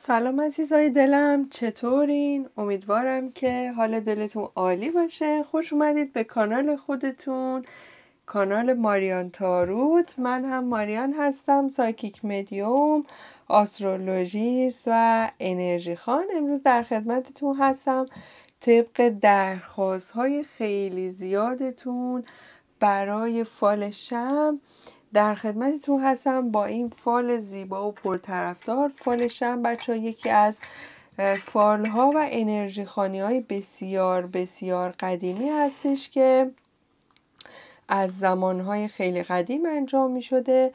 سلام عزیزای دلم، چطورین؟ امیدوارم که حال دلتون عالی باشه. خوش اومدید به کانال خودتون، کانال ماریان تاروت. من هم ماریان هستم، سایکیک مدیوم، آسترولوژیست و انرژی خان. امروز در خدمتتون هستم طبق درخواست های خیلی زیادتون برای فال شمع. در خدمتتون هستم با این فال زیبا و پرطرفدار. فال شمع بچه‌ها یکی از فالها و انرژی خانی های بسیار بسیار قدیمی هستش که از زمانهای خیلی قدیم انجام می شده،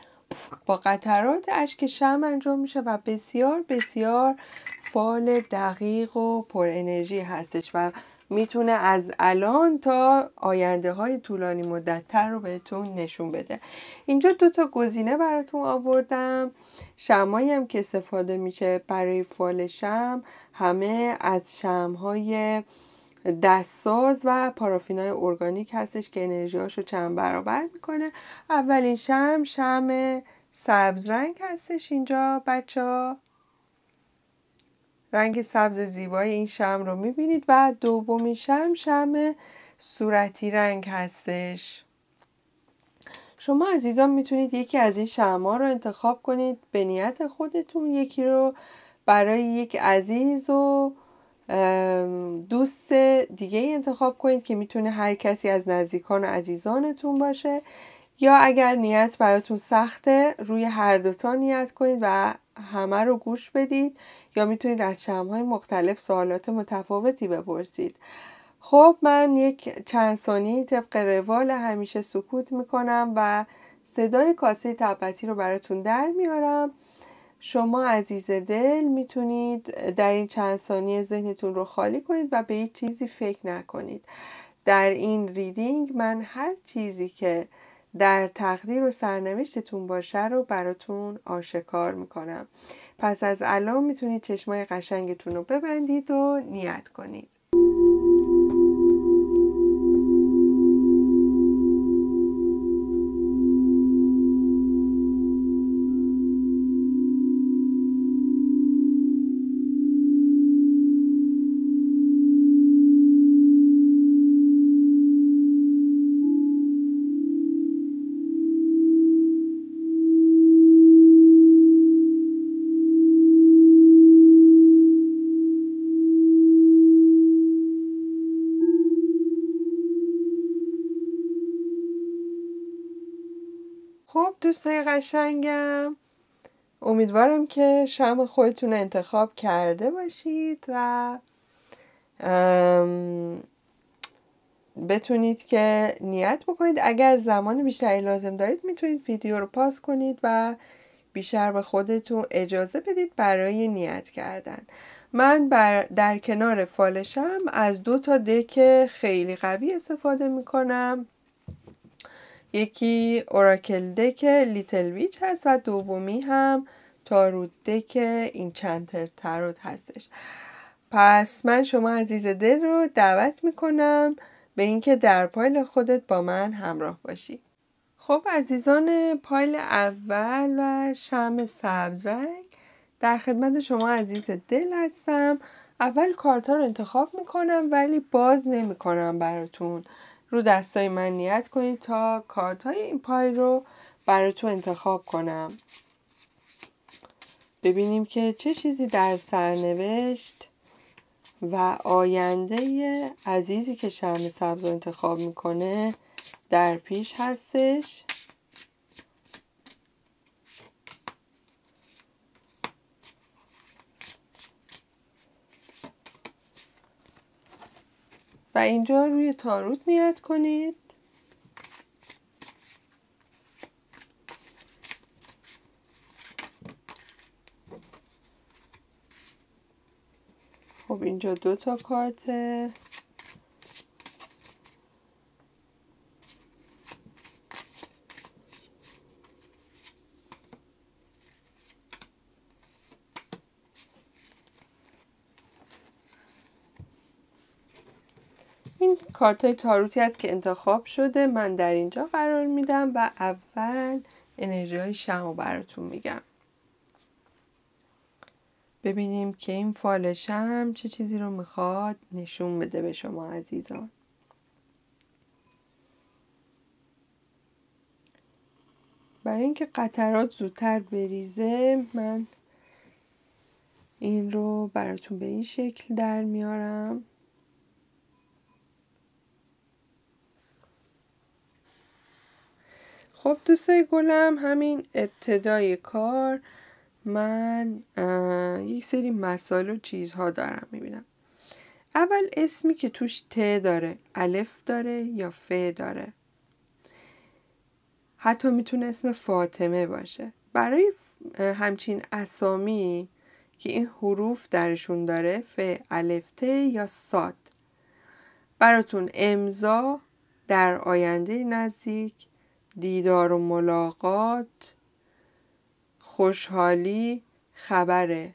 با قطرات اشک شمع انجام میشه و بسیار بسیار فال دقیق و پر انرژی هستش و میتونه از الان تا آینده های طولانی مدت‌تر رو بهتون نشون بده. اینجا 2 گزینه براتون آوردم. شمعایی هم که استفاده میشه برای فال شمع همه از شمع‌های دستساز و پارافینای ارگانیک هستش که انرژیاشو چند برابر میکنه. اولین شمع سبز رنگ هستش اینجا بچه‌ها، رنگ سبز زیبای این شمع رو میبینید و دومین شمع صورتی رنگ هستش. شما عزیزان میتونید یکی از این شمع‌ها رو انتخاب کنید به نیت خودتون، یکی رو برای یک عزیز و دوست دیگه انتخاب کنید که میتونه هر کسی از نزدیکان و عزیزانتون باشه، یا اگر نیت براتون سخته روی هر دوتا نیت کنید و همه رو گوش بدید، یا میتونید از شمع‌های مختلف سوالات متفاوتی بپرسید. خب من یک چند ثانیه طبق روال همیشه سکوت میکنم و صدای کاسه تبتی رو براتون در میارم. شما عزیز دل میتونید در این چند ثانیه ذهنتون رو خالی کنید و به هیچ چیزی فکر نکنید. در این ریدینگ من هر چیزی که در تقدیر و سرنوشتتون باشه رو براتون آشکار میکنم. پس از الان میتونید چشمای قشنگتون رو ببندید و نیت کنید. خب دوستای قشنگم، امیدوارم که شمع خودتون انتخاب کرده باشید و بتونید که نیت بکنید. اگر زمان بیشتری لازم دارید میتونید ویدیو رو پاس کنید و بیشتر به خودتون اجازه بدید برای نیت کردن. من در کنار فال شمع از 2 دک خیلی قوی استفاده میکنم. یکی اوراکل دک لیتل ویچ هست و دومی هم تاروت دک اینچنتر تاروت هستش. پس من شما عزیز دل رو دعوت میکنم به اینکه در پایل خودت با من همراه باشی. خب عزیزان، پایل اول و شمع سبز رنگ، در خدمت شما عزیز دل هستم. اول کارت ها رو انتخاب میکنم ولی باز نمیکنم براتون. رو دستای من نیت کنید تا کارت های این پایل رو براتون انتخاب کنم. ببینیم که چه چیزی در سرنوشت و آینده عزیزی که شمع سبز رو انتخاب میکنه در پیش هستش. و اینجا روی تاروت نیت کنید. خب اینجا 2 کارت. این کارت های تاروتی است که انتخاب شده. من در اینجا قرار میدم و اول انرژی های شمع براتون میگم. ببینیم که این فالشم چه چیزی رو میخواد نشون بده به شما عزیزان. برای اینکه قطرات زودتر بریزه من این رو براتون به این شکل در میارم. خب دوستای گلم، همین ابتدای کار من یک سری مسائل و چیزها دارم میبینم. اول اسمی که توش ت داره، الف داره یا ف داره، حتی میتونه اسم فاطمه باشه. برای همچین اسامی که این حروف درشون داره، ف، الف، ت یا صاد، براتون امضا، در آینده نزدیک، دیدار و ملاقات، خوشحالی، خبر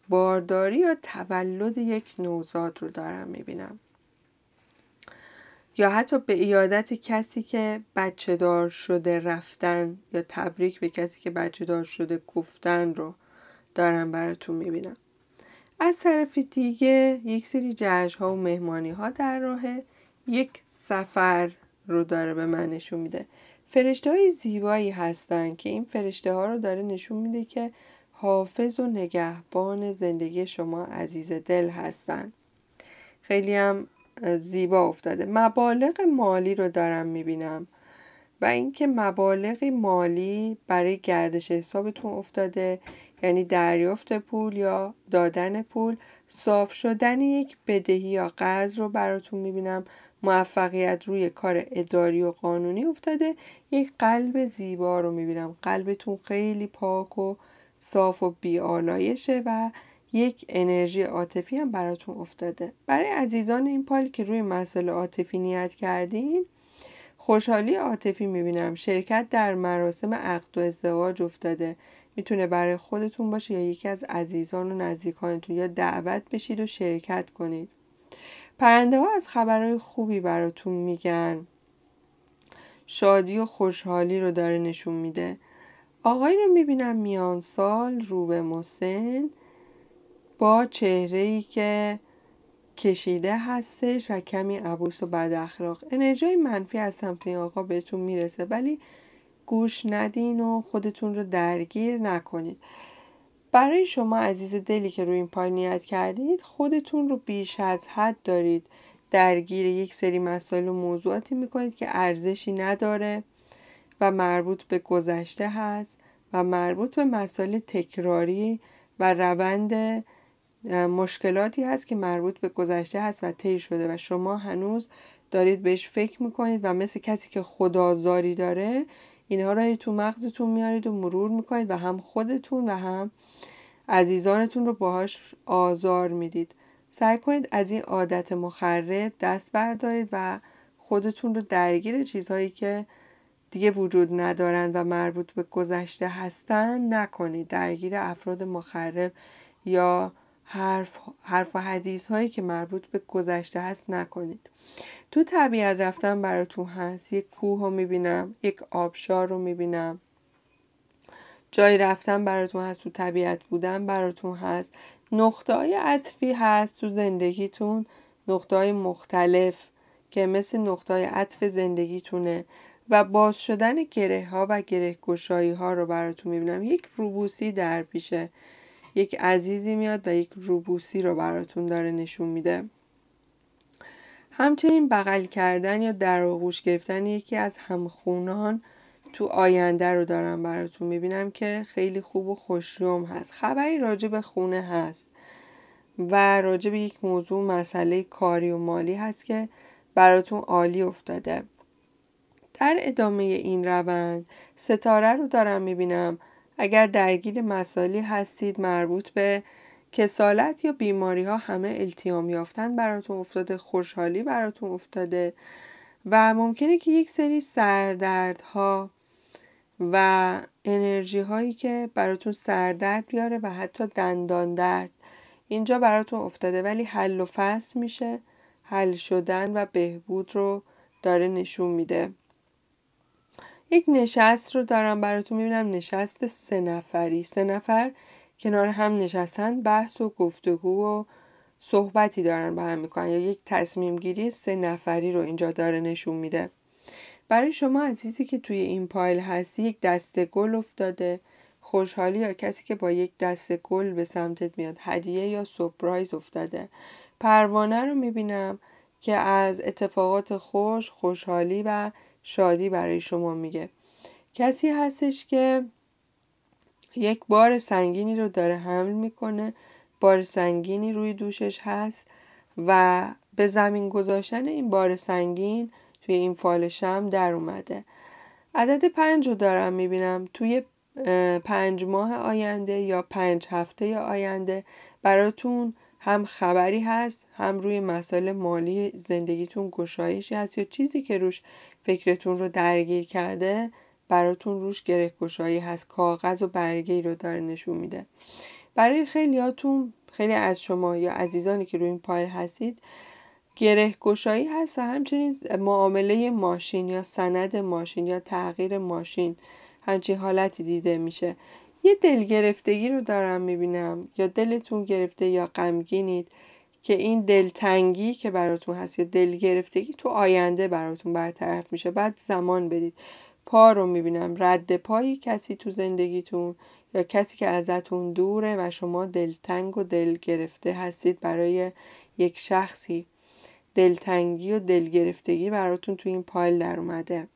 بارداری یا تولد یک نوزاد رو دارم میبینم. یا حتی به عیادت کسی که بچه دار شده رفتن، یا تبریک به کسی که بچه دار شده گفتن رو دارم براتون میبینم. از طرف دیگه یک سری جشن‌ها و مهمانی‌ها در راهه، یک سفر رو داره به من نشون میده. فرشته‌های زیبایی هستن که این فرشته‌ها رو داره نشون میده که حافظ و نگهبان زندگی شما عزیز دل هستن. خیلی هم زیبا افتاده. مبالغ مالی رو دارم میبینم و اینکه مبالغ مالی برای گردش حسابتون افتاده، یعنی دریافت پول یا دادن پول، صاف شدن یک بدهی یا قرض رو براتون میبینم. موفقیت روی کار اداری و قانونی افتاده. یک قلب زیبا رو میبینم. قلبتون خیلی پاک و صاف و بی‌آلایشه و یک انرژی عاطفی هم براتون افتاده. برای عزیزان این پال که روی مسائل عاطفی نیت کردین، خوشحالی عاطفی میبینم. شرکت در مراسم عقد و ازدواج افتاده. میتونه برای خودتون باشه یا یکی از عزیزان و نزدیکانتون، یا دعوت بشید و شرکت کنید. پرنده ها از خبرهای خوبی براتون میگن. شادی و خوشحالی رو داره نشون میده. آقایی رو میبینم میان سال، رو به مسن، با چهره‌ای که کشیده هستش و کمی عبوس و بد اخلاق. انرژی منفی از سمت این آقا بهتون میرسه، ولی گوش ندین و خودتون رو درگیر نکنید. برای شما عزیز دلی که روی این پای نیت کردید، خودتون رو بیش از حد دارید درگیر یک سری مسائل و موضوعاتی میکنید که ارزشی نداره و مربوط به گذشته هست و مربوط به مسائل تکراری و روند مشکلاتی هست که مربوط به گذشته هست و طی شده و شما هنوز دارید بهش فکر میکنید و مثل کسی که خدازاری داره اینها رو تو مغزتون میارید و مرور میکنید و هم خودتون و هم عزیزانتون رو باهاش آزار میدید. سعی کنید از این عادت مخرب دست بردارید و خودتون رو درگیر چیزهایی که دیگه وجود ندارن و مربوط به گذشته هستن نکنید. درگیر افراد مخرب یا حرف و حدیث هایی که مربوط به گذشته هست نکنید. تو طبیعت رفتن براتون هست. یک کوه رو میبینم، یک آبشار رو میبینم. جای رفتن براتون هست، تو طبیعت بودن براتون هست. نقطه های عطفی هست تو زندگیتون، نقطه های مختلف که مثل نقطه های عطف زندگیتونه و باز شدن گره ها و گره گشایی ها رو براتون میبینم. یک روبوسی در پیشه. یک عزیزی میاد و یک روبوسی رو براتون داره نشون میده. همچنین بغل کردن یا در آغوش گرفتن یکی از همخونان تو آینده رو دارم براتون میبینم که خیلی خوب و خوشیوم هست. خبری راجع به خونه هست و راجع به یک موضوع مسئله کاری و مالی هست که براتون عالی افتاده. در ادامه این روند ستاره رو دارم میبینم. اگر درگیر مسائلی هستید مربوط به کسالت یا بیماری ها، همه التیام یافتن براتون افتاده، خوشحالی براتون افتاده و ممکنه که یک سری سردردها و انرژی هایی که براتون سردرد بیاره و حتی دندان درد اینجا براتون افتاده، ولی حل و فصل میشه. حل شدن و بهبود رو داره نشون میده. یک نشست رو دارم براتون میبینم. نشست 3 نفری. 3 نفر کنار هم نشستن بحث و گفتگو و صحبتی دارن با هم میکنن، یا یک تصمیم گیری 3 نفری رو اینجا داره نشون میده. برای شما عزیزی که توی این پایل هستی، یک دسته گل افتاده، خوشحالی، یا کسی که با یک دسته گل به سمتت میاد، هدیه یا سورپرایز افتاده. پروانه رو میبینم که از اتفاقات خوشحالی و شادی برای شما میگه. کسی هستش که یک بار سنگینی رو داره حمل میکنه، بار سنگینی روی دوشش هست و به زمین گذاشتن این بار سنگین توی این فال شمع در اومده. عدد 5 رو دارم میبینم. توی 5 ماه آینده یا 5 هفته آینده براتون هم خبری هست، هم روی مسائل مالی زندگیتون گشایشی هست، یا چیزی که روش فکرتون رو درگیر کرده براتون روش گره گشایی هست. کاغذ و برگه‌ای رو داره نشون میده. برای خیلی از شما یا عزیزانی که روی این پایل هستید گره گشایی هست و همچنین معامله ماشین یا سند ماشین یا تغییر ماشین، همچین حالتی دیده میشه. یه دلگرفتگی رو دارم میبینم، یا دلتون گرفته یا غمگینید که این دلتنگی که براتون هست یا دلگرفتگی تو آینده براتون برطرف میشه. بعد زمان بدید. پا رو میبینم، رد پایی کسی تو زندگیتون یا کسی که ازتون دوره و شما دلتنگ و دل گرفته هستید برای یک شخصی. دلتنگی و دلگرفتگی براتون تو این پایل در اومده.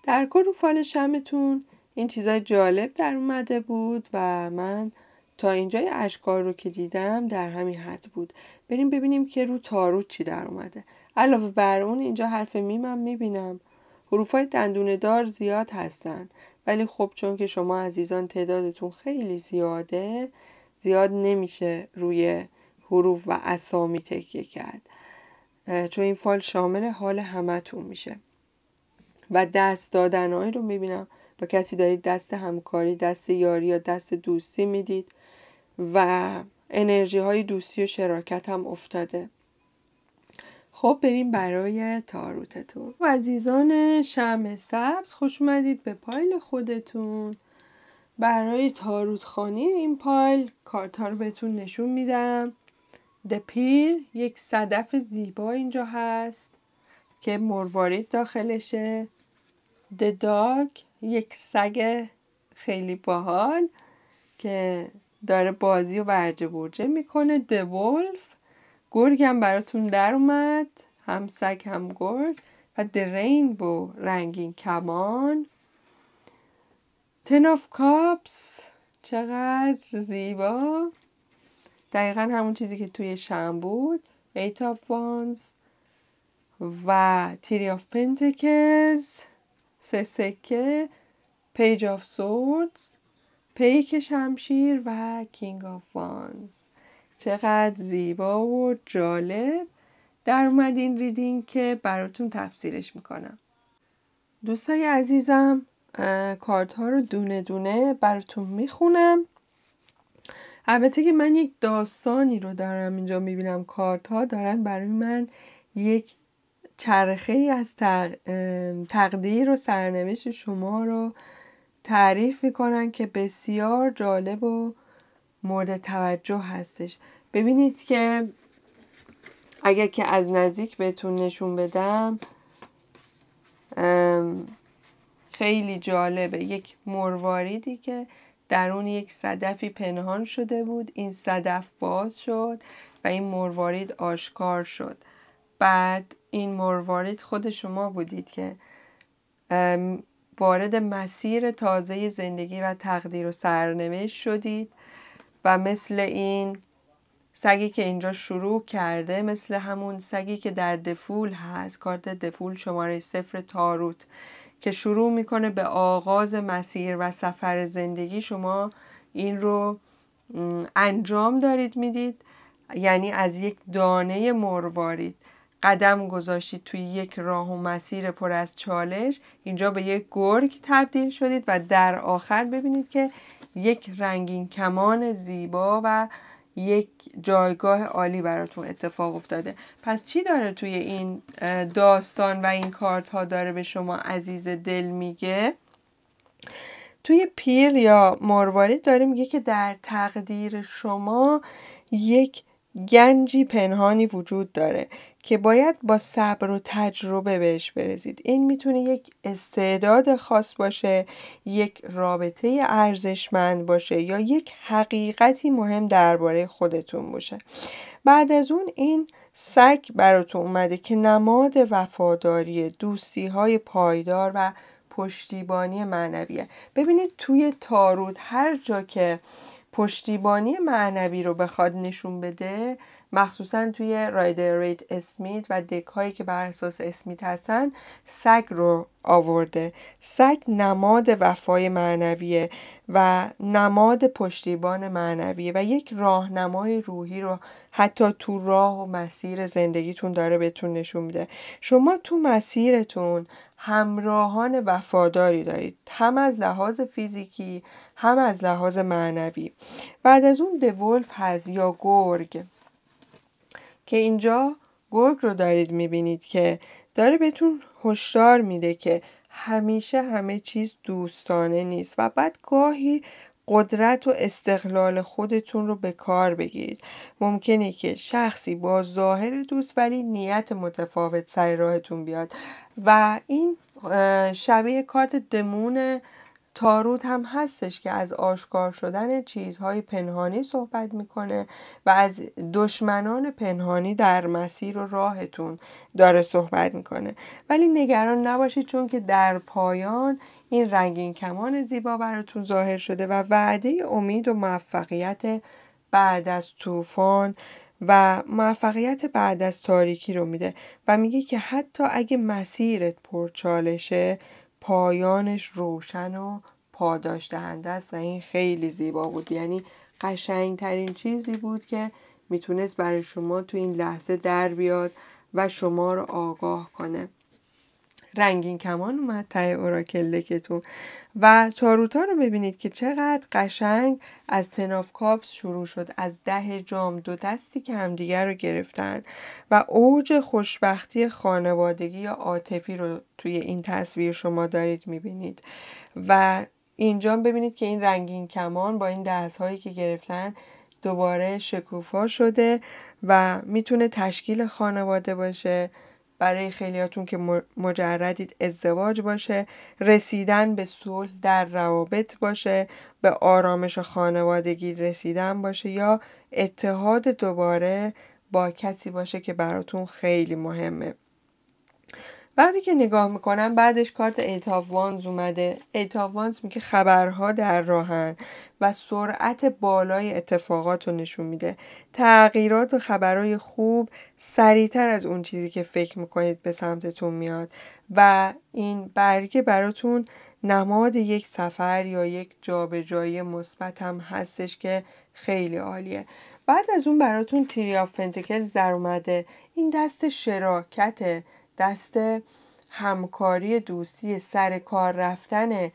در کل رو فال شمعتون این چیزای جالب در اومده بود و من تا اینجای اشکار رو که دیدم در همین حد بود. بریم ببینیم که رو تاروت چی در اومده. علاوه بر اون اینجا حرف میمم میبینم. حروفای دندونه دار زیاد هستن، ولی خب چون که شما عزیزان تعدادتون خیلی زیاد نمیشه روی حروف و اسامی تکیه کرد، چون این فال شامل حال همتون میشه. و دست دادنهایی رو میبینم. با کسی دارید دست همکاری، دست یاری یا دست دوستی میدید و انرژی های دوستی و شراکت هم افتاده. خب بریم برای تاروتتون. و عزیزان شمع سبز، خوش اومدید به پایل خودتون. برای تاروت خانی این پایل کارت ها رو بهتون نشون میدم. دپیر، یک صدف زیبا اینجا هست که مروارید داخلشه. داگ، یک سگ خیلی باحال که داره بازی و برجه برجه میکنه. دولف، گرگم براتون در اومد، هم سگ هم گرگ. و رینبو، رنگین کمان. 10 of cups، چقدر زیبا، دقیقا همون چیزی که توی شمع بود. 8 of wands و 3 of pentacles، 3 سکه. page of swords، پیک شمشیر و king of wands. چقدر زیبا و جالب در اومد این ریدینگ که براتون تفسیرش میکنم. دوستای عزیزم، کارت ها رو دونه دونه براتون میخونم. البته که من یک داستانی رو دارم اینجا میبینم. کارت ها دارن برای من یک چرخه ای از تقدیر و سرنوشت شما رو تعریف میکنن که بسیار جالب و مورد توجه هستش. ببینید که اگر که از نزدیک بهتون نشون بدم خیلی جالبه. یک مرواریدی که درون یک صدفی پنهان شده بود، این صدف باز شد و این مروارید آشکار شد. بعد این مروارید خود شما بودید که وارد مسیر تازه زندگی و تقدیر و سرنوشت شدید و مثل این سگی که اینجا شروع کرده، مثل همون سگی که در دفول هست، کارت دفول شماره 0 تاروت که شروع میکنه به آغاز مسیر و سفر زندگی، شما این رو انجام دارید میدید. یعنی از یک دانه مروارید قدم گذاشتید توی یک راه و مسیر پر از چالش، اینجا به یک گرگ تبدیل شدید و در آخر ببینید که یک رنگین کمان زیبا و یک جایگاه عالی براتون اتفاق افتاده. پس چی داره توی این داستان و این کارت ها داره به شما عزیز دل میگه؟ توی پیر یا مروارید داره میگه که در تقدیر شما یک گنجی پنهانی وجود داره که باید با صبر و تجربه بهش برسید. این میتونه یک استعداد خاص باشه، یک رابطه ارزشمند باشه یا یک حقیقتی مهم درباره خودتون باشه. بعد از اون این سگ براتون اومده که نماد وفاداری، دوستی‌های پایدار و پشتیبانی معنویه. ببینید توی تاروت هر جا که پشتیبانی معنوی رو بخواد نشون بده، مخصوصا توی رایدر ریت اسمیت و دک هایی که بر اساس اسمیت هستن، سگ رو آورده. سگ نماد وفای معنویه و نماد پشتیبان معنویه و یک راهنمای روحی رو حتی تو راه و مسیر زندگیتون داره بهتون نشون میده. شما تو مسیرتون همراهان وفاداری دارید، هم از لحاظ فیزیکی هم از لحاظ معنوی. بعد از اون دولف هست یا گرگ، که اینجا گرگ رو دارید میبینید که داره بهتون هشدار میده که همیشه همه چیز دوستانه نیست و بعد گاهی قدرت و استقلال خودتون رو به کار بگیرید. ممکنه که شخصی با ظاهر دوست ولی نیت متفاوت سر راهتون بیاد و این شبیه کارت دمون تاروت هم هستش که از آشکار شدن چیزهای پنهانی صحبت میکنه و از دشمنان پنهانی در مسیر و راهتون داره صحبت میکنه. ولی نگران نباشید، چون که در پایان این رنگین کمان زیبا براتون ظاهر شده و وعده امید و موفقیت بعد از طوفان و موفقیت بعد از تاریکی رو میده و میگه که حتی اگه مسیرت پرچالشه، پایانش روشن و پاداش دهنده است و این خیلی زیبا بود. یعنی قشنگترین چیزی بود که میتونست برای شما تو این لحظه در بیاد و شما رو آگاه کنه. رنگین کمان اومد ته اوراکل دکتون و تاروتا رو ببینید که چقدر قشنگ از 10 of cups شروع شد، از 10 جام، دو دستی که همدیگر رو گرفتن و اوج خوشبختی خانوادگی یا عاطفی رو توی این تصویر شما دارید میبینید. و اینجا ببینید که این رنگین کمان با این دست هایی که گرفتن دوباره شکوفا شده و میتونه تشکیل خانواده باشه، برای خیلیاتون که مجردید ازدواج باشه، رسیدن به صلح در روابط باشه، به آرامش خانوادگی رسیدن باشه یا اتحاد دوباره با کسی باشه که براتون خیلی مهمه. وقتی که نگاه میکنم بعدش کارت ایت آف وانز اومده. ایت آف وانز میگه خبرها در راهن و سرعت بالای اتفاقات رو نشون میده. تغییرات و خبرهای خوب سریعتر از اون چیزی که فکر میکنید به سمتتون میاد و این برگه براتون نماد یک سفر یا یک جابجایی مثبت هم هستش که خیلی عالیه. بعد از اون براتون تری آف پنتکلز در اومده. این دست شراکت، دست همکاری، دوستی، سر کار رفتن،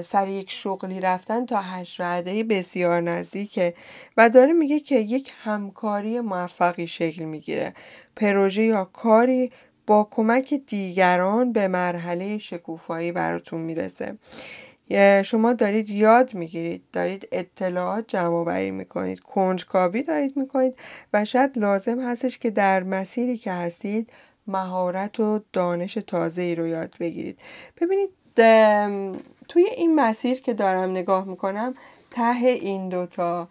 سر یک شغلی رفتن تا 8 رعده بسیار نزدیکه و داره میگه که یک همکاری موفقی شکل میگیره. پروژه یا کاری با کمک دیگران به مرحله شکوفایی براتون میرسه. شما دارید یاد میگیرید، دارید اطلاعات جمع آوری میکنید، کنجکاوی دارید میکنید و شاید لازم هستش که در مسیری که هستید مهارت و دانش تازه‌ای رو یاد بگیرید. ببینید توی این مسیر که دارم نگاه میکنم، ته این دوتا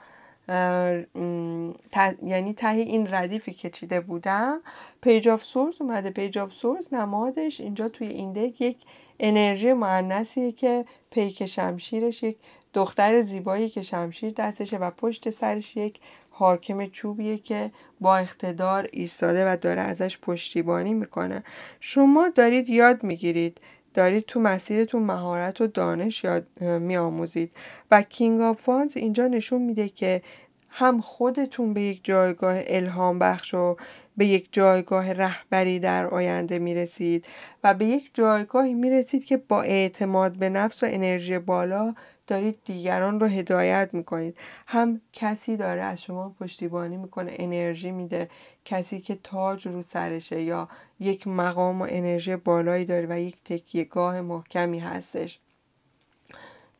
یعنی ته این ردیفی که چیده بودم پیج آف سورس اومده. پیج آف سورس نمادش اینجا توی این دک یک انرژی مؤنثیه که پیک شمشیرش یک دختر زیبایی که شمشیر دستشه و پشت سرش یک حاکم چوبیه که با اقتدار ایستاده و داره ازش پشتیبانی میکنه. شما دارید یاد میگیرید، دارید تو مسیرتون مهارت و دانش یاد میآموزید و کینگ آف وانز اینجا نشون میده که هم خودتون به یک جایگاه الهام بخش و به یک جایگاه رهبری در آینده میرسید و به یک جایگاهی میرسید که با اعتماد به نفس و انرژی بالا دارید دیگران رو هدایت میکنید. هم کسی داره از شما پشتیبانی میکنه، انرژی میده، کسی که تاج رو سرشه یا یک مقام و انرژی بالایی داره و یک تکیهگاه محکمی هستش.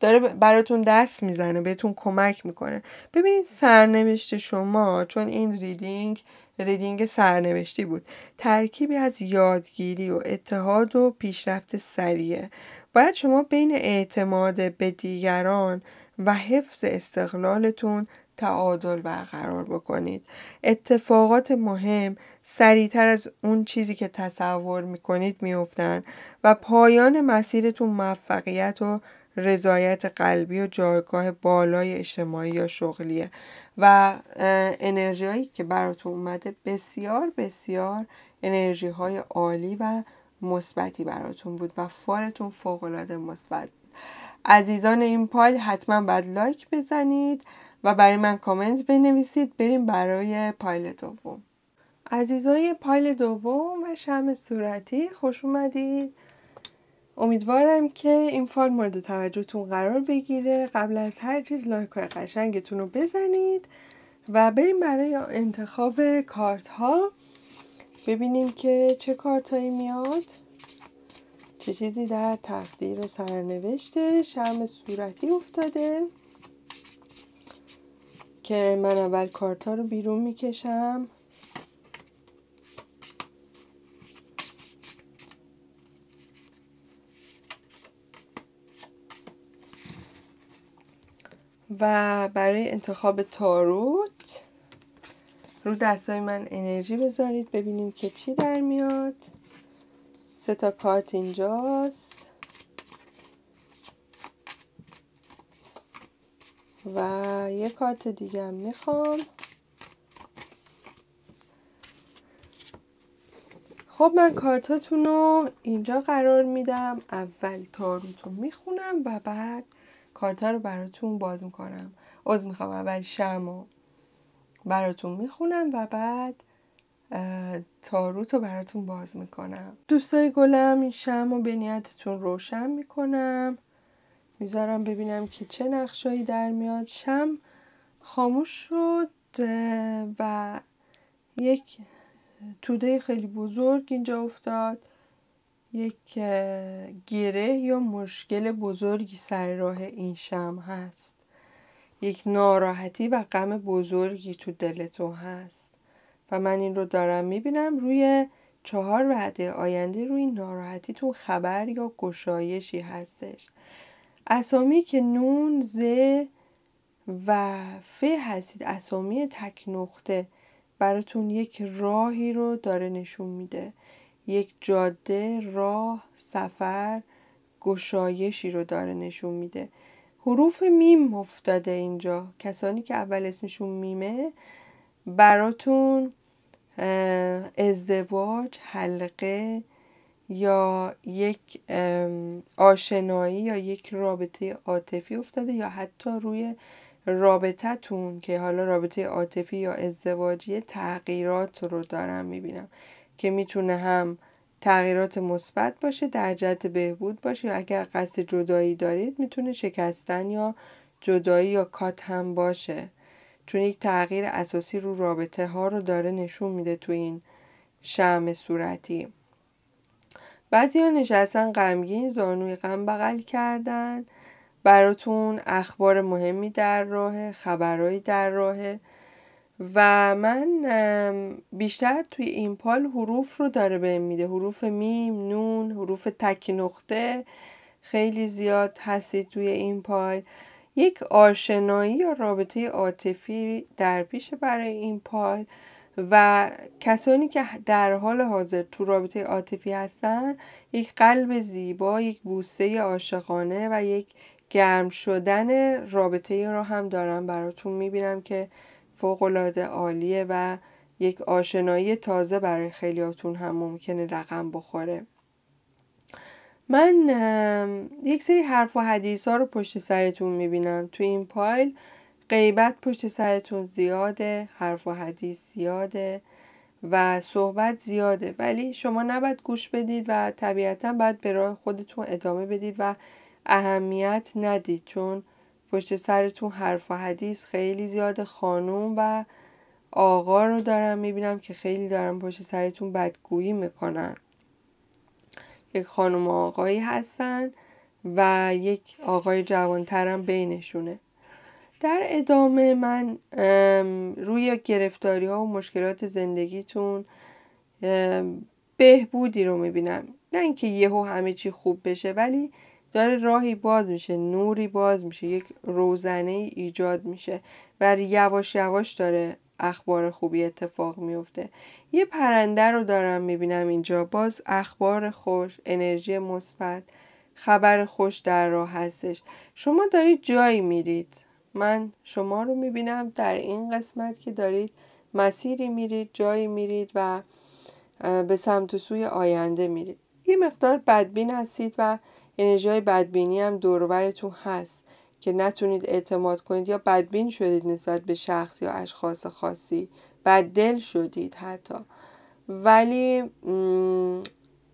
داره براتون دست میزنه، بهتون کمک میکنه. ببینید سرنوشت شما، چون این ریدینگ سرنوشتی بود، ترکیبی از یادگیری و اتحاد و پیشرفت سریعه. باید شما بین اعتماد به دیگران و حفظ استقلالتون تعادل برقرار بکنید. اتفاقات مهم سریعتر از اون چیزی که تصور میکنید میافتن و پایان مسیرتون موفقیت و رضایت قلبی و جایگاه بالای اجتماعی یا شغلیه و انرژی هایی که براتون اومده بسیار بسیار انرژی های عالی و مثبتی براتون بود و فالتون فوق العاده مثبت. عزیزان این پایل حتما باید لایک بزنید و برای من کامنت بنویسید. بریم برای پایل دوم. عزیزای پایل دوم و شمع صورتی، خوش اومدید. امیدوارم که این فایل مورد توجهتون قرار بگیره. قبل از هر چیز لایک های قشنگتون رو بزنید و بریم برای انتخاب کارت ها. ببینیم که چه کارت هایی میاد، چه چیزی در تقدیر و سرنوشت شمع صورتی افتاده که من اول کارت ها رو بیرون میکشم. و برای انتخاب تاروت رو دستای من انرژی بذارید ببینیم که چی در میاد. 3 تا کارت اینجاست و یه کارت دیگه هم میخوام. خب من کارتاتون رو اینجا قرار میدم. اول تاروت رو میخونم و بعد کارتا رو براتون باز میکنم. میخوام اول شمع براتون میخونم و بعد تاروت رو براتون باز میکنم. دوستای گلم، این شمع رو به نیتتون روشن میکنم، میذارم ببینم که چه نقشایی در میاد. شمع خاموش شد و یک توده خیلی بزرگ اینجا افتاد. یک گره یا مشکل بزرگی سر راه این شمع هست. یک ناراحتی و غم بزرگی تو دلتون هست و من این رو دارم میبینم. روی 4 وعده آینده روی ناراحتیتون خبر یا گشایشی هستش. اسامی که نون، ز و ف هستید، اسامی تک نقطه، براتون یک راهی رو داره نشون میده. یک جاده، راه، سفر، گشایشی رو داره نشون میده. حروف میم افتاده اینجا. کسانی که اول اسمشون میمه براتون ازدواج، حلقه یا یک آشنایی یا یک رابطه عاطفی افتاده یا حتی روی رابطتون که حالا رابطه عاطفی یا ازدواجی تغییرات رو دارم میبینم که میتونه هم تغییرات مثبت باشه، در جهت بهبود باشه، یا اگر قصد جدایی دارید میتونه شکستن یا جدایی یا کات هم باشه، چون یک تغییر اساسی رو رابطه ها رو داره نشون میده تو این شمع صورتی. بعضی ها نشستن غمگین، زانوی غم بغل کردن، براتون اخبار مهمی در راه، خبرهایی در راه و من بیشتر توی این پال حروف رو داره بهم میده. حروف میم، نون، حروف تک نقطه خیلی زیاد هستی توی این پال. یک آشنایی یا رابطه عاطفی در پیش برای این پال و کسانی که در حال حاضر تو رابطه عاطفی هستن یک قلب زیبا، یک بوسه عاشقانه و یک گرم شدن رابطه رو هم دارم براتون میبینم که فوق‌العاده عالیه و یک آشنایی تازه برای خیلیاتون هم ممکنه رقم بخوره. من یک سری حرف و حدیث ها رو پشت سرتون میبینم تو این پایل. غیبت پشت سرتون زیاده، حرف و حدیث زیاده و صحبت زیاده، ولی شما نباید گوش بدید و طبیعتا باید به راه خودتون ادامه بدید و اهمیت ندید، چون پشت سرتون حرف و حدیث خیلی زیاده. خانوم و آقا رو دارم میبینم که خیلی دارم پشت سرتون بدگویی میکنن. یک خانم و آقایی هستن و یک آقای جوانترم بینشونه. در ادامه من روی گرفتاری ها و مشکلات زندگیتون بهبودی رو میبینم. نه اینکه یهو همه چی خوب بشه، ولی داره راهی باز میشه، نوری باز میشه، یک روزنه ایجاد میشه و یواش یواش داره اخبار خوبی اتفاق میفته. یه پرنده رو دارم میبینم اینجا، باز اخبار خوش، انرژی مثبت، خبر خوش در راه هستش. شما دارید جایی میرید، من شما رو میبینم در این قسمت که دارید مسیری میرید، جایی میرید و به سمت و سوی آینده میرید. یه مقدار بدبین هستید و انرژی بدبینی هم دور و برتون هست که نتونید اعتماد کنید یا بدبین شدید نسبت به شخص یا اشخاص خاصی، بددل شدید حتی. ولی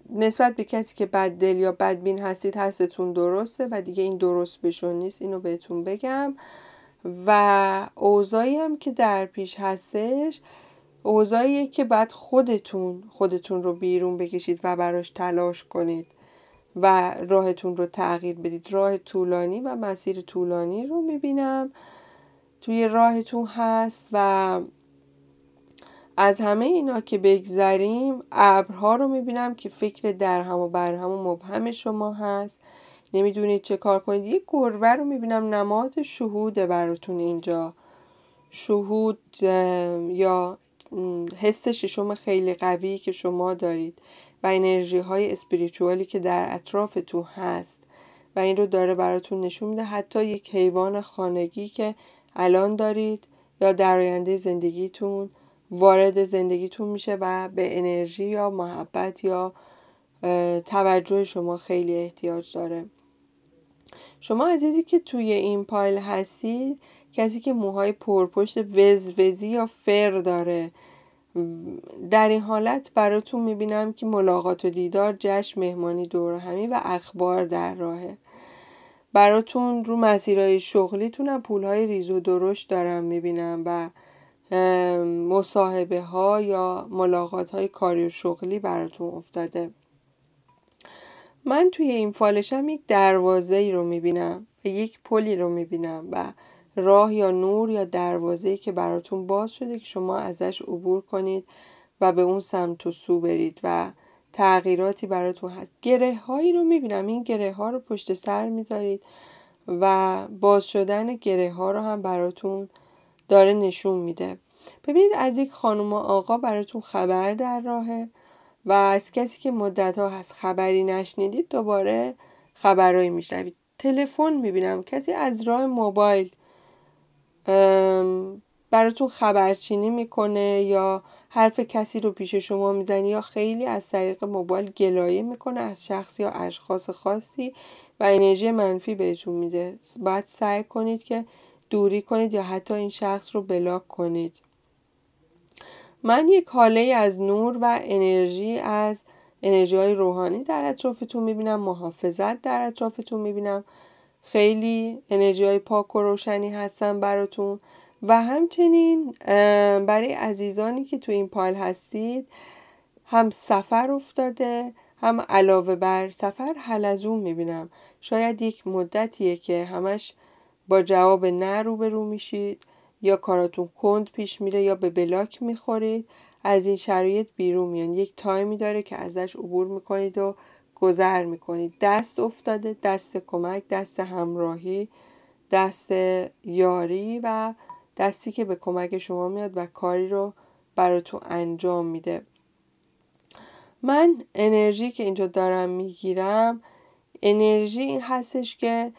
نسبت به کسی که بددل یا بدبین هستید هستتون درسته و دیگه این درست بشون نیست، اینو بهتون بگم. و اوضاعی هم که در پیش هستش اوضاعیه که بعد خودتون رو بیرون بکشید و براش تلاش کنید و راهتون رو تغییر بدید. راه طولانی و مسیر طولانی رو میبینم توی راهتون هست و از همه اینا که بگذریم ابرها رو میبینم که فکر درهم و برهم و مبهم شما هست، نمیدونید چه کار کنید. یه گربه رو میبینم نماد شهوده براتون اینجا، شهود یا حس ششم خیلی قوی که شما دارید و انرژی های اسپریچوالی که در اطرافتون هست و این رو داره براتون نشون میده. حتی یک حیوان خانگی که الان دارید یا در آینده زندگیتون وارد زندگیتون میشه و به انرژی یا محبت یا توجه شما خیلی احتیاج داره. شما عزیزی که توی این پایل هستید، کسی که موهای پرپشت وزوزی یا فر داره، در این حالت براتون میبینم که ملاقات و دیدار، جشن، مهمانی، دور همی و اخبار در راهه. براتون رو مسیرهای شغلیتون هم پولهای ریز و درشت دارم میبینم و مصاحبه ها یا ملاقات های کاری و شغلی براتون افتاده. من توی این فالشم یک دروازه‌ای رو میبینم و یک پلی رو میبینم و راه یا نور یا دروازه‌ای که براتون باز شده که شما ازش عبور کنید و به اون سمت و سو برید و تغییراتی براتون هست. گره هایی رو میبینم، این گره ها رو پشت سر میذارید و باز شدن گره ها رو هم براتون داره نشون میده. ببینید از یک خانم و آقا براتون خبر در راهه و از کسی که مدت ها هست خبری نشنیدید دوباره خبرایی میشنوید. تلفن میبینم، کسی از راه موبایل براتون خبرچینی میکنه یا حرف کسی رو پیش شما میزنه یا خیلی از طریق موبایل گلایه میکنه از شخص یا اشخاص خاصی و انرژی منفی بهتون میده. باید سعی کنید که دوری کنید یا حتی این شخص رو بلاک کنید. من یک حاله از نور و از انرژی های روحانی در اطرافتون میبینم، محافظت در اطرافتون میبینم، خیلی انرژی های پاک و روشنی هستن براتون. و همچنین برای عزیزانی که تو این پایل هستید هم سفر افتاده، هم علاوه بر سفر حلزون میبینم. شاید یک مدتیه که همش با جواب نه روبرو میشید یا کاراتون کند پیش میره یا به بلاک میخورید. از این شرایط بیرون میان، یک تایمی داره که ازش عبور میکنید و گذر میکنید. دست افتاده، دست کمک، دست همراهی، دست یاری و دستی که به کمک شما میاد و کاری رو براتون انجام میده. من انرژی که اینجا دارم میگیرم، انرژی این هستش که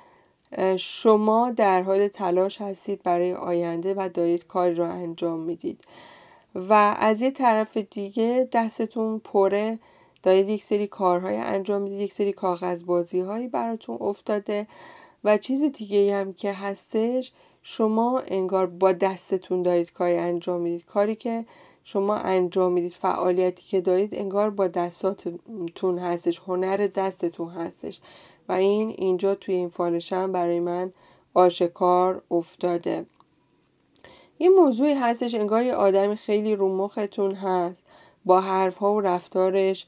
شما در حال تلاش هستید برای آینده و دارید کاری رو انجام میدید و از یه طرف دیگه دستتون پره، دارید یک سری کارهای انجام میدید، یک سری کاغذبازی هایی براتون افتاده و چیز دیگه هم که هستش، شما انگار با دستتون دارید کاری انجام میدید. کاری که شما انجام میدید، فعالیتی که دارید انگار با دستاتون هستش، هنر دستتون هستش و اینجا توی این فالشم برای من آشکار افتاده. یه موضوعی هستش انگار یه آدمی خیلی رو مختون هست با حرفها و رفتارش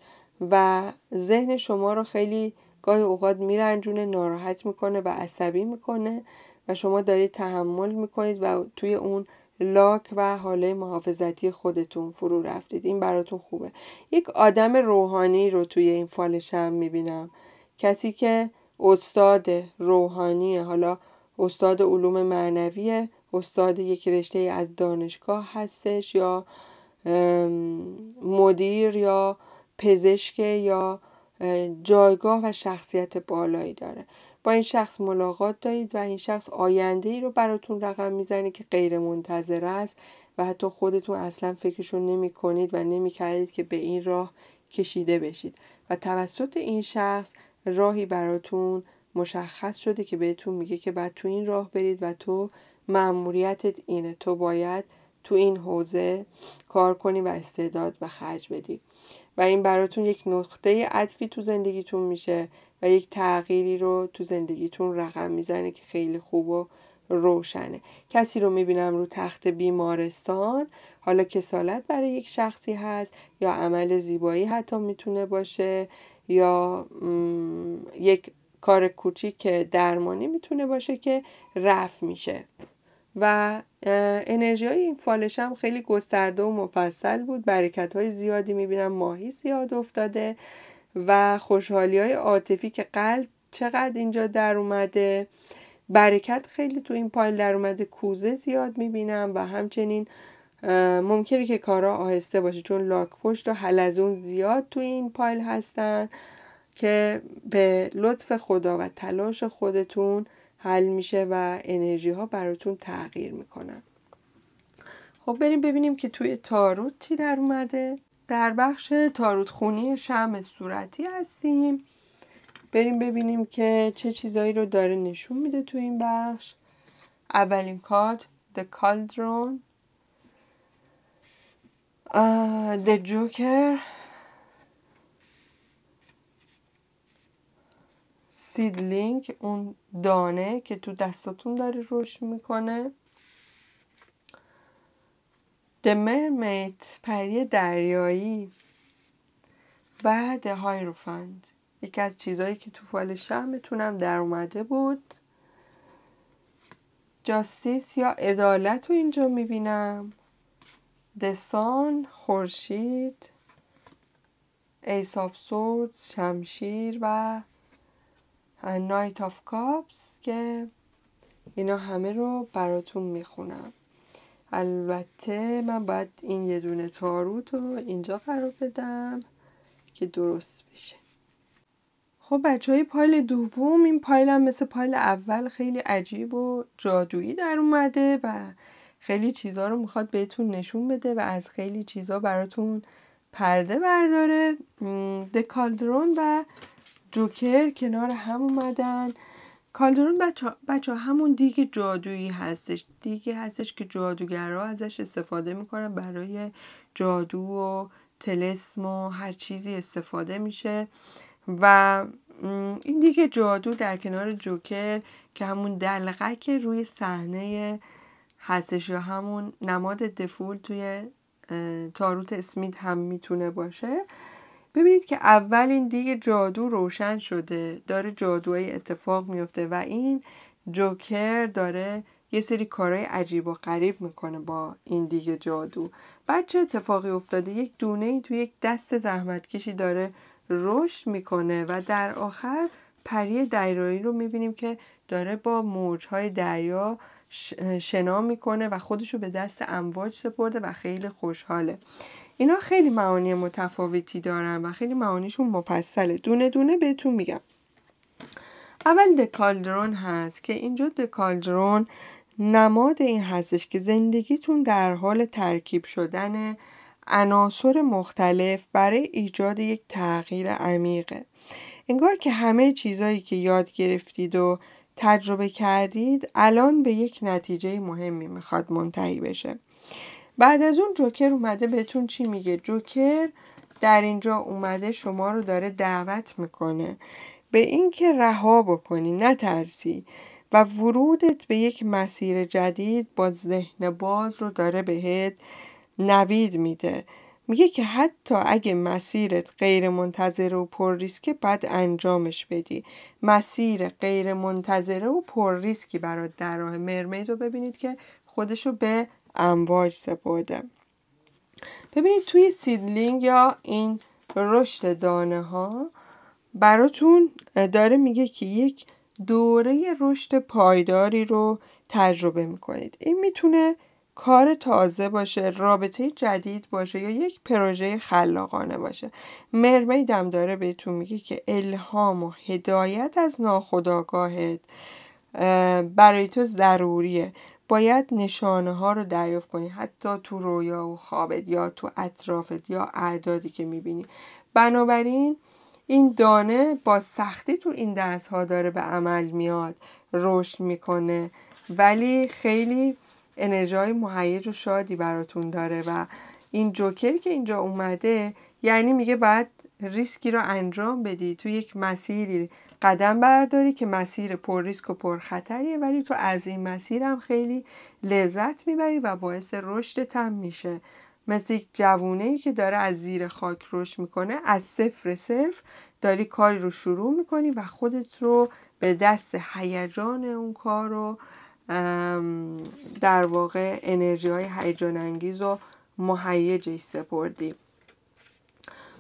و ذهن شما رو خیلی گاهی اوقات میرنجونه، ناراحت میکنه و عصبی میکنه و شما دارید تحمل میکنید و توی اون لاک و حاله محافظتی خودتون فرو رفتید. این براتون خوبه. یک آدم روحانی رو توی این فال شمع میبینم، کسی که استاد روحانیه، حالا استاد علوم معنویه، استاد یک رشته از دانشگاه هستش، یا مدیر یا پزشک یا جایگاه و شخصیت بالایی داره. با این شخص ملاقات دارید و این شخص آینده ای رو براتون رقم میزنه که غیر منتظره است و حتی خودتون اصلا فکرشو نمی کنید و نمی کردید که به این راه کشیده بشید و توسط این شخص راهی براتون مشخص شده که بهتون میگه که بعد تو این راه برید و تو مأموریتت اینه، تو باید تو این حوزه کار کنی و استعداد به خرج بدی و این براتون یک نقطه عطفی تو زندگیتون میشه و یک تغییری رو تو زندگیتون رقم میزنه که خیلی خوب و روشنه. کسی رو میبینم رو تخت بیمارستان، حالا کسالت برای یک شخصی هست یا عمل زیبایی حتی میتونه باشه یا یک کار کوچیک درمانی میتونه باشه که رفع میشه و انرژی های این فالش هم خیلی گسترده و مفصل بود. برکت های زیادی میبینم، ماهی زیاد افتاده و خوشحالی های عاطفی که قلب چقدر اینجا در اومده، برکت خیلی تو این پایل در اومده، کوزه زیاد میبینم و همچنین ممکنه که کارا آهسته باشه چون لاک پشت و حلزون زیاد تو این پایل هستن که به لطف خدا و تلاش خودتون حل میشه و انرژی ها براتون تغییر میکنن. خب بریم ببینیم که توی تاروت چی در اومده. در بخش تاروت خونی شمع صورتی هستیم. بریم ببینیم که چه چیزایی رو داره نشون میده توی این بخش. اولین کارت The Cauldron، The Joker، سیدلینگ، اون دانه که تو دستاتون داره رشد میکنه، The Mermaid، پری دریایی و The Hierophant، یکی از چیزایی که تو فال شمعتونم در اومده بود. جاستیس یا عدالت رو اینجا میبینم، The Sun، خورشید، Ace of Swords، شمشیر و Knight of Cups که اینا همه رو براتون میخونم. البته من باید این یه دونه تاروت رو اینجا قرار بدم که درست بشه. خب بچه های پایل دوم، این پایل هم مثل پایل اول خیلی عجیب و جادویی در اومده و خیلی چیزا رو میخواد بهتون نشون بده و از خیلی چیزا براتون پرده برداره. دکالدرون و جوکر کنار هم اومدن. کالدرون بچه همون دیگ جادویی هستش، دیگه هستش که جادوگرها ازش استفاده میکنن برای جادو و طلسم و هر چیزی استفاده میشه و این دیگه جادو در کنار جوکر که همون دلقک روی صحنه هستش یا همون نماد دفول توی تاروت اسمیت هم میتونه باشه. ببینید که اول این دیگه جادو روشن شده، داره جادوی اتفاق میفته و این جوکر داره یه سری کارهای عجیب و غریب میکنه با این دیگه جادو. بعد چه اتفاقی افتاده؟ یک دونه این توی یک دست زحمتکشی داره رشد میکنه و در آخر پری دریایی رو میبینیم که داره با موجهای دریا شنا میکنه و خودشو به دست امواج سپرده و خیلی خوشحاله. اینا خیلی معانی متفاوتی دارن و خیلی معانیشون مفصله. دونه دونه بهتون میگم. اول دکالدرون هست که اینجا دکالدرون نماد این هستش که زندگیتون در حال ترکیب شدن عناصر مختلف برای ایجاد یک تغییر عمیقه. انگار که همه چیزایی که یاد گرفتید و تجربه کردید الان به یک نتیجه مهمی میخواد منتهی بشه. بعد از اون جوکر اومده بهتون چی میگه؟ جوکر در اینجا اومده شما رو داره دعوت میکنه به این که رها بکنی، نترسی و ورودت به یک مسیر جدید با ذهن باز رو داره بهت نوید میده میگه که حتی اگه مسیرت غیر منتظره و پر ریسکه باید انجامش بدی. مسیر غیر منتظره و پر ریسکی برات در راه. مرمید رو ببینید که خودشو به امواج سپرده. ببینید توی سیدلینگ یا این رشد دانه ها براتون داره میگه که یک دوره رشد پایداری رو تجربه میکنید. این میتونه کار تازه باشه، رابطه جدید باشه یا یک پروژه خلاقانه باشه. مرمیدم داره بهتون میگه که الهام و هدایت از ناخودآگاهت برای تو ضروریه. باید نشانه ها رو دریافت کنی، حتی تو رویا و خوابت یا تو اطرافت یا اعدادی که میبینی. بنابراین این دانه با سختی تو این دست ها داره به عمل میاد، رشد میکنه، ولی خیلی انرژی مهیج و شادی براتون داره. و این جوکر که اینجا اومده یعنی میگه باید ریسکی رو انجام بدی، تو یک مسیری قدم برداری که مسیر پر ریسک و پر خطریه، ولی تو از این مسیر هم خیلی لذت میبری و باعث رشدت هم میشه. مثل یک جوونه‌ای که داره از زیر خاک رشد میکنه، از صفر داری کاری رو شروع میکنی و خودت رو به دست هیجان اون کار رو در واقع انرژی های هیجان انگیز و مهیجش سپردی.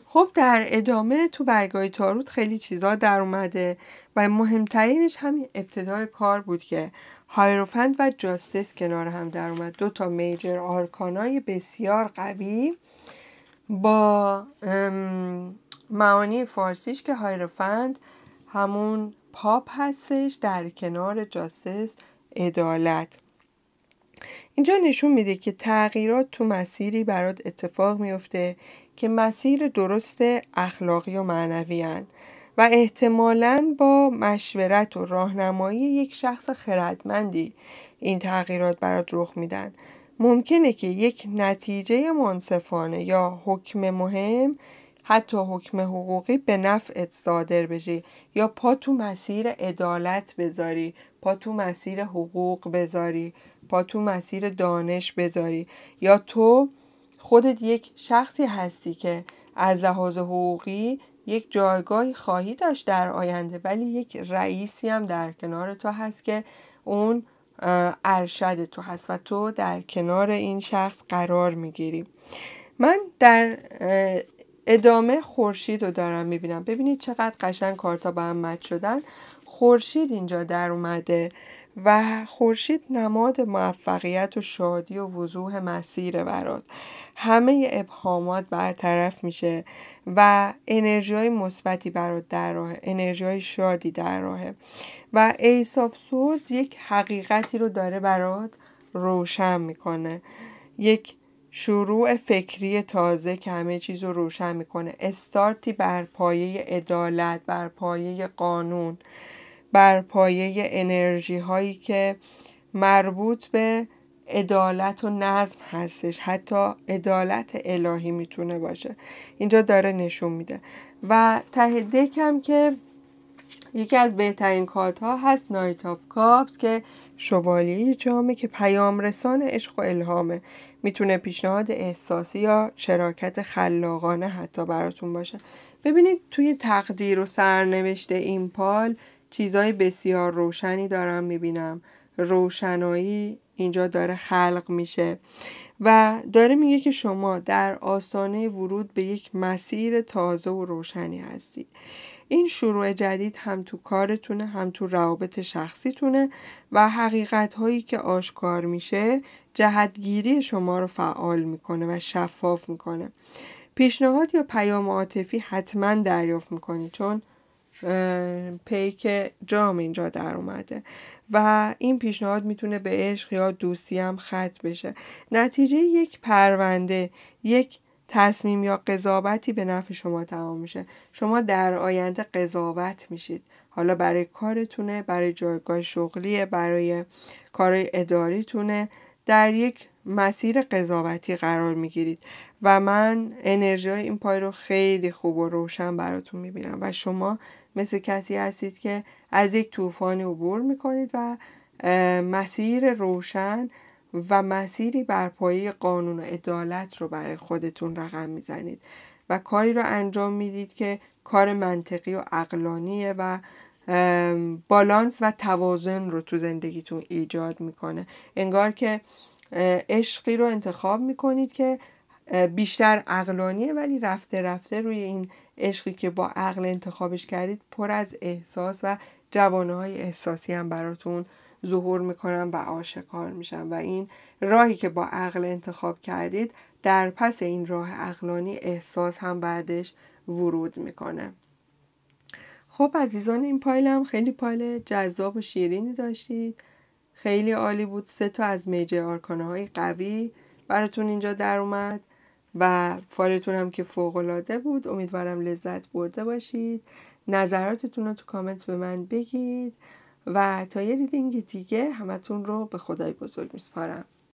خب در ادامه تو برگای تاروت خیلی چیزا در اومده و مهمترینش همین ابتدای کار بود که هایروفنت و جاستس کنار هم در اومد. 2 میجر آرکانای بسیار قوی با معانی فارسیش که هایروفنت همون پاپ هستش، در کنار جاستس عدالت. اینجا نشون میده که تغییرات تو مسیری برات اتفاق میفته که مسیر درست اخلاقی و معنوی هن و احتمالاً با مشورت و راهنمایی یک شخص خردمندی این تغییرات برات رخ میدن. ممکنه که یک نتیجه منصفانه یا حکم مهم، حتی حکم حقوقی به نفعت صادر بشه، یا پا تو مسیر عدالت بذاری، پا تو مسیر حقوق بذاری، پا تو مسیر دانش بذاری، یا تو خودت یک شخصی هستی که از لحاظ حقوقی یک جایگاهی خواهی داشت در آینده، ولی یک رئیسی هم در کنار تو هست که اون ارشد تو هست و تو در کنار این شخص قرار میگیری. من در ادامه خورشید رو دارم میبینم. ببینید چقدر قشنگ کارتا به هم مچ شدن. خورشید اینجا در اومده و خورشید نماد موفقیت و شادی و وضوح مسیر برات. همه ابهامات برطرف میشه و انرژی های مثبتی برات در راه، انرژی های شادی در راهه و ایس آف سورز یک حقیقتی رو داره برات روشن میکنه، یک شروع فکری تازه که همه چیز رو روشن میکنه، استارتی بر پایه عدالت، بر پایه قانون، بر پایه انرژی هایی که مربوط به عدالت و نظم هستش. حتی عدالت الهی میتونه باشه. اینجا داره نشون میده و ته دکم که یکی از بهترین کارت ها هست نایت آف کاپس که شوالیه جامه که پیام رسان عشق و الهامه. میتونه پیشنهاد احساسی یا شراکت خلاقانه حتی براتون باشه. ببینید توی تقدیر و سرنوشت این پال چیزای بسیار روشنی دارم میبینم. روشنایی اینجا داره خلق میشه و داره میگه که شما در آستانه ورود به یک مسیر تازه و روشنی هستی. این شروع جدید هم تو کارتونه، هم تو روابط شخصیتونه و حقیقت هایی که آشکار میشه جهتگیری شما رو فعال میکنه و شفاف میکنه. پیشنهاد یا پیام عاطفی حتما دریافت میکنی چون پیک جام اینجا در اومده و این پیشنهاد میتونه به عشق یا دوستی هم ختم بشه. نتیجه یک پرونده، یک تصمیم یا قضاوتی به نفع شما تمام میشه. شما در آینده قضاوت میشید، حالا برای کارتونه، برای جایگاه شغلیه، برای کارهای اداریتونه، در یک مسیر قضاوتی قرار میگیرید و من انرژی این پای رو خیلی خوب و روشن براتون میبینم و شما مثل کسی هستید که از یک طوفانی عبور میکنید و مسیر روشن و مسیری بر پایه قانون و عدالت رو برای خودتون رقم میزنید و کاری رو انجام میدید که کار منطقی و عقلانیه و بالانس و توازن رو تو زندگیتون ایجاد میکنه. انگار که عشقی رو انتخاب میکنید که بیشتر عقلانیه، ولی رفته رفته روی این عشقی که با عقل انتخابش کردید پر از احساس و جوانه های احساسی هم براتون ظهور میکنن و آشکار میشن و این راهی که با عقل انتخاب کردید در پس این راه عقلانی احساس هم بعدش ورود میکنه. خب عزیزان، این پایل هم خیلی پایل جذاب و شیرینی داشتید، خیلی عالی بود. 3 تا از میجر آرکانه های قوی براتون اینجا در اومد و فالتون هم که فوق‌العاده بود. امیدوارم لذت برده باشید. نظراتتون رو تو کامنت به من بگید و تا یه ریدینگ دیگه همتون رو به خدای بزرگ میسپارم.